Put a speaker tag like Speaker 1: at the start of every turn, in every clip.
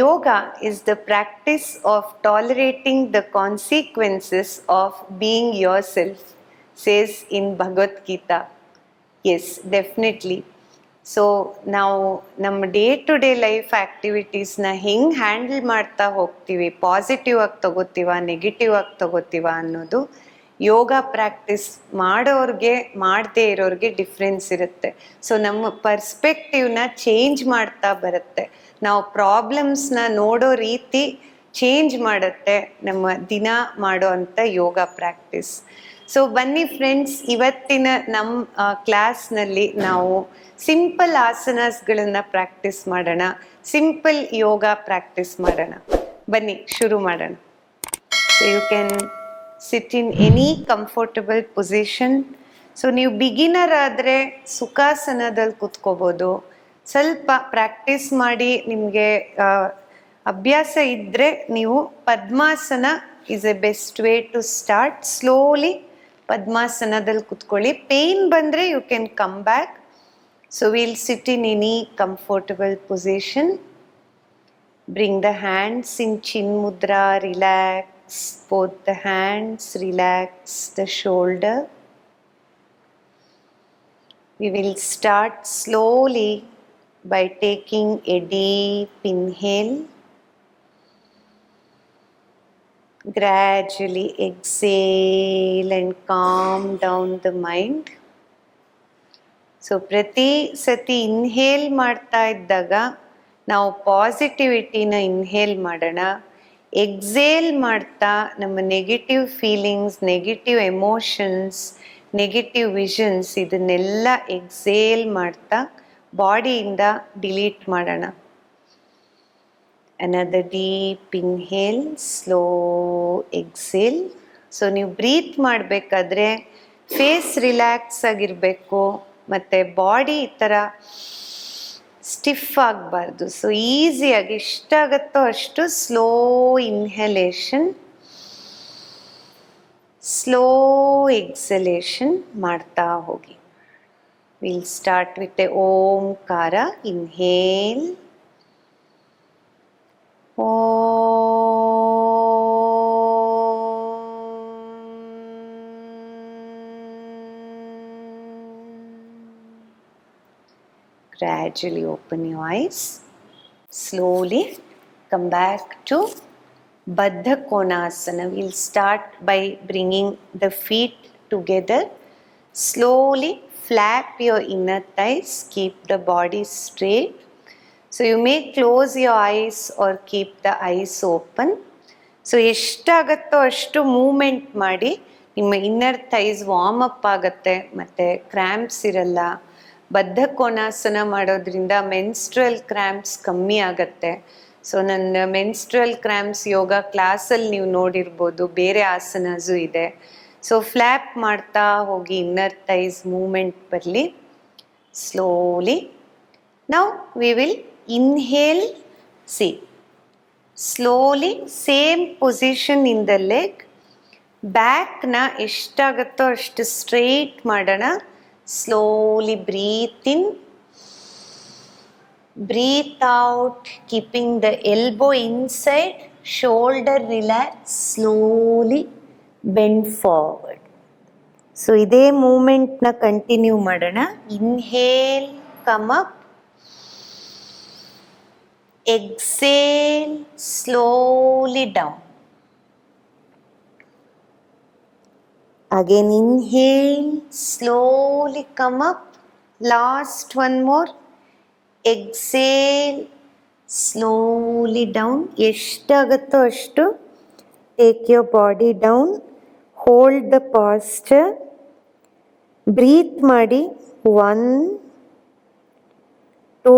Speaker 1: Yoga is the practice of tolerating the consequences of being yourself, says in Bhagavad Gita. Yes, definitely. So ನಾವು ನಮ್ಮ day to day life ಆ್ಯಕ್ಟಿವಿಟೀಸ್ನ ಹೆಂಗೆ handle ಮಾಡ್ತಾ ಹೋಗ್ತೀವಿ, positive ಆಗಿ ತಗೋತೀವ, negative ಆಗಿ ತಗೋತೀವ ಅನ್ನೋದು ಯೋಗ practice ಮಾಡೋರಿಗೆ ಮಾಡದೇ ಇರೋರಿಗೆ ಡಿಫ್ರೆನ್ಸ್ ಇರುತ್ತೆ. ಸೊ ನಮ್ಮ ಪರ್ಸ್ಪೆಕ್ಟಿವ್ನ ಚೇಂಜ್ ಮಾಡ್ತಾ ಬರುತ್ತೆ. ನಾವು ಪ್ರಾಬ್ಲಮ್ಸ್ನ ನೋಡೋ ರೀತಿ ಚೇಂಜ್ ಮಾಡುತ್ತೆ ನಮ್ಮ ದಿನ ಮಾಡೋ ಅಂಥ ಯೋಗ ಪ್ರಾಕ್ಟೀಸ್. ಸೊ ಬನ್ನಿ ಫ್ರೆಂಡ್ಸ್, ಇವತ್ತಿನ ನಮ್ಮ ಕ್ಲಾಸ್ನಲ್ಲಿ ನಾವು ಸಿಂಪಲ್ ಆಸನಸ್ಗಳನ್ನು ಪ್ರಾಕ್ಟೀಸ್ ಮಾಡೋಣ, ಸಿಂಪಲ್ ಯೋಗ ಪ್ರಾಕ್ಟೀಸ್ ಮಾಡೋಣ. ಬನ್ನಿ ಶುರು ಮಾಡೋಣ. So you can sit in any comfortable position. So ನೀವು ಬಿಗಿನರ್ ಆದರೆ ಸುಖಾಸನದಲ್ಲಿ ಕೂತ್ಕೋಬೋದು. ಸ್ವಲ್ಪ ಪ್ರಾಕ್ಟೀಸ್ ಮಾಡಿ ನಿಮಗೆ ಅಭ್ಯಾಸ ಇದ್ದರೆ ನೀವು padmasana is a best way to start. Slowly ಪದ್ಮಾಸನದಲ್ಲಿ ಕೂತ್ಕೊಳ್ಳಿ. ಪೇಯ್ನ್ ಬಂದರೆ you can come back. So we'll sit in any comfortable position. Bring the hands in Chin Mudra, relax both the hands, relax the shoulder. We will start slowly by taking a deep inhale. Gradually exhale and calm down the mind. So ಪ್ರತಿ ಸತಿ inhale ಮಾಡ್ತಾ ಇದ್ದಾಗ ನಾವು ಪಾಸಿಟಿವಿಟಿನ inhale ಮಾಡೋಣ. Exhale ಮಾಡ್ತಾ ನಮ್ಮ negative feelings, negative emotions, negative visions ಇದನ್ನೆಲ್ಲ exhale ಮಾಡ್ತಾ ಬಾಡಿಯಿಂದ ಡಿಲೀಟ್ ಮಾಡೋಣ. Another deep inhale, slow exhale. So ನೀವು ಬ್ರೀತ್ ಮಾಡಬೇಕಾದ್ರೆ ಫೇಸ್ ರಿಲ್ಯಾಕ್ಸ್ ಆಗಿರಬೇಕು ಮತ್ತು ಬಾಡಿ ಈ ಥರ ಸ್ಟಿಫ್ ಆಗಬಾರ್ದು. ಸೊ ಈಸಿಯಾಗಿ ಎಷ್ಟಾಗತ್ತೋ ಅಷ್ಟು ಸ್ಲೋ ಇನ್ಹಲೇಷನ್, ಸ್ಲೋ ಎಕ್ಸಲೇಷನ್ ಮಾಡ್ತಾ ಹೋಗಿ. Will start with a Omkara. Inhale Gradually open your eyes. Slowly come back to Baddha Konasana. We'll start by bringing the feet together. Slowly flap your inner thighs. Keep the body straight. So you may close your eyes or keep the eyes open. So ಎಷ್ಟಾಗತ್ತೋ ಅಷ್ಟು moment ಮಾಡಿ. ನಿಮ್ಮ inner thighs warm up ಆಗುತ್ತೆ ಮತ್ತು cramps ಇರಲ್ಲ. ಬದ್ಧ ಕೋನಾಸನ ಮಾಡೋದ್ರಿಂದ menstrual cramps ಕಮ್ಮಿ ಆಗತ್ತೆ. ಸೊ ನನ್ನ ಮೆನ್ಸ್ಟ್ರಲ್ ಕ್ರ್ಯಾಂಪ್ಸ್ ಯೋಗ ಕ್ಲಾಸಲ್ಲಿ ನೀವು ನೋಡಿರ್ಬೋದು, ಬೇರೆ ಆಸನಸು ಇದೆ. ಸೊ ಫ್ಲ್ಯಾಪ್ ಮಾಡ್ತಾ ಹೋಗಿ, ಇನ್ನರ್ ಥೈಸ್ ಮೂಮೆಂಟ್ ಬರಲಿ. Slowly now we will inhale. See slowly same position in the leg. ಬ್ಯಾಕ್ನ ಎಷ್ಟಾಗತ್ತೋ ಅಷ್ಟು ಸ್ಟ್ರೈಟ್ ಮಾಡೋಣ. Slowly breathe in, breathe out, keeping the elbow inside, shoulder relax, slowly bend forward. So ಇದೇ ಮೂಮೆಂಟ್ನ continue ಮಾಡೋಣ. Inhale, come up. Exhale, slowly down. Again inhale, slowly come up. Last one more. Exhale, slowly down. ಎಷ್ಟಾಗತ್ತೋ ಅಷ್ಟು take your body down. Hold the posture. Breathe ಮಾಡಿ. 1, 2,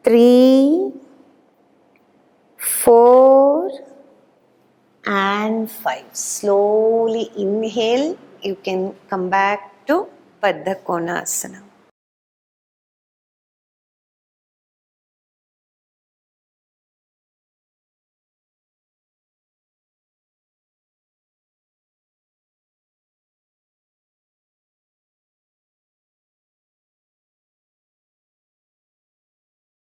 Speaker 1: 3, 4 and 5. Slowly inhale. You can come back to Baddha Konasana.